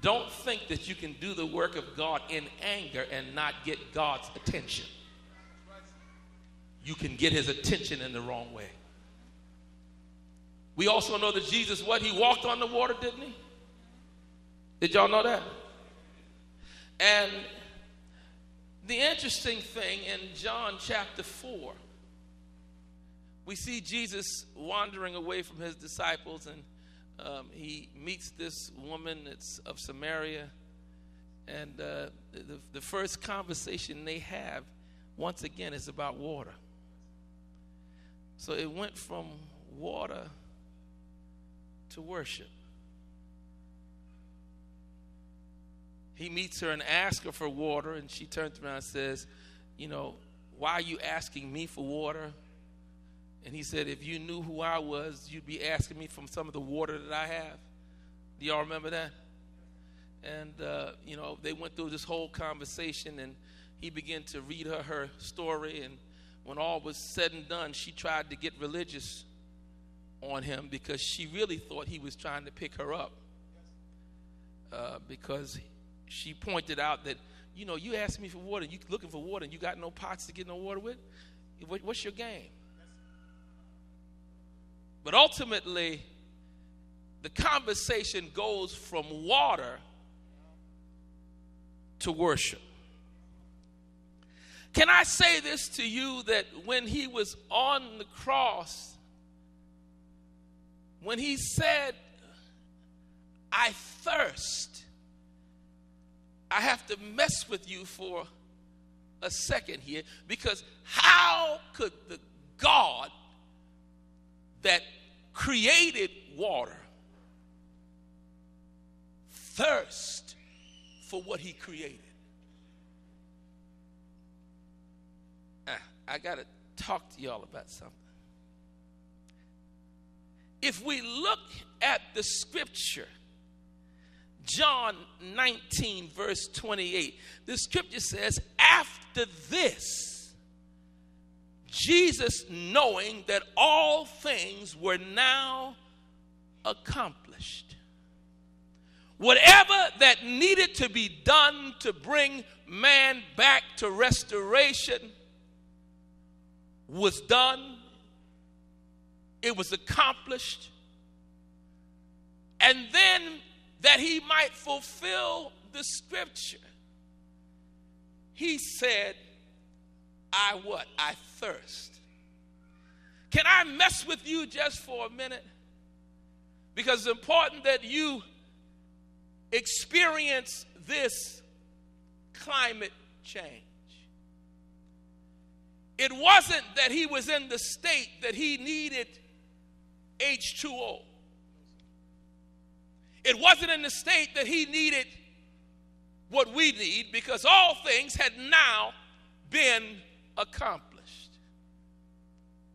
Don't think that you can do the work of God in anger and not get God's attention. You can get his attention in the wrong way. We also know that Jesus, what? He walked on the water, didn't he? Did y'all know that? And the interesting thing in John chapter 4, we see Jesus wandering away from his disciples, and he meets this woman that's of Samaria. And the first conversation they have, once again, is about water. So it went from water to worship. He meets her and asks her for water, and she turns around and says, you know, why are you asking me for water? And he said, if you knew who I was, you'd be asking me from some of the water that I have. Do y'all remember that? And, you know, they went through this whole conversation, and he began to read her story. And when all was said and done, she tried to get religious on him because she really thought he was trying to pick her up. Because she pointed out that, you know, you asked me for water, you looking for water, and you got no pots to get no water with? What's your game? But ultimately, the conversation goes from water to worship. Can I say this to you, that when he was on the cross, when he said, I thirst, I have to mess with you for a second here, because how could the God that created water thirst for what he created? I got to talk to y'all about something. If we look at the scripture, John 19, verse 28, the scripture says, after this, Jesus, knowing that all things were now accomplished, whatever that needed to be done to bring man back to restoration was done. It was accomplished. And then that he might fulfill the scripture, he said, I what? I thirst. Can I mess with you just for a minute? Because it's important that you experience this climate change. It wasn't that he was in the state that he needed H2O. It wasn't in the state that he needed what we need, because all things had now been accomplished.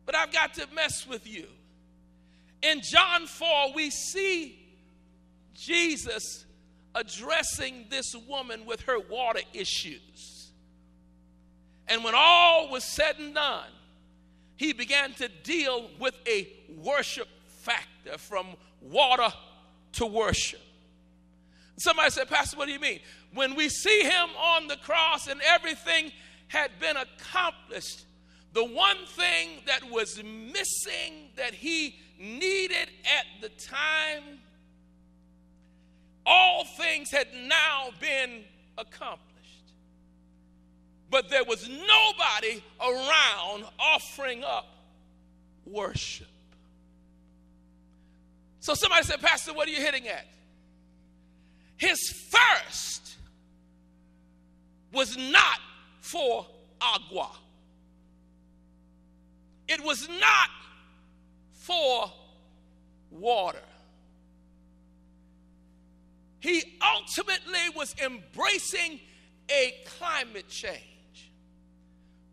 But I've got to mess with you. In John 4, we see Jesus addressing this woman with her water issues. And when all was said and done, he began to deal with a worship factor, from water to worship. Somebody said, Pastor, what do you mean? When we see him on the cross and everything had been accomplished, the one thing that was missing that he needed at the time, all things had now been accomplished. But there was nobody around offering up worship. So somebody said, Pastor, what are you hitting at? His thirst was not for agua. It was not for water. He ultimately was embracing a climate change,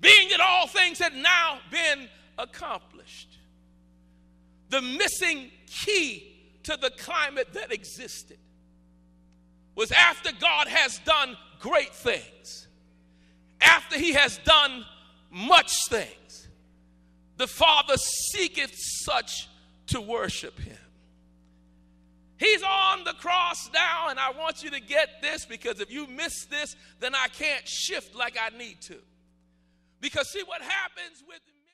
being that all things had now been accomplished. The missing key to the climate that existed was, after God has done great things, after he has done much things, the Father seeketh such to worship him. He's on the cross now, and I want you to get this, because if you miss this, then I can't shift like I need to. Because see what happens with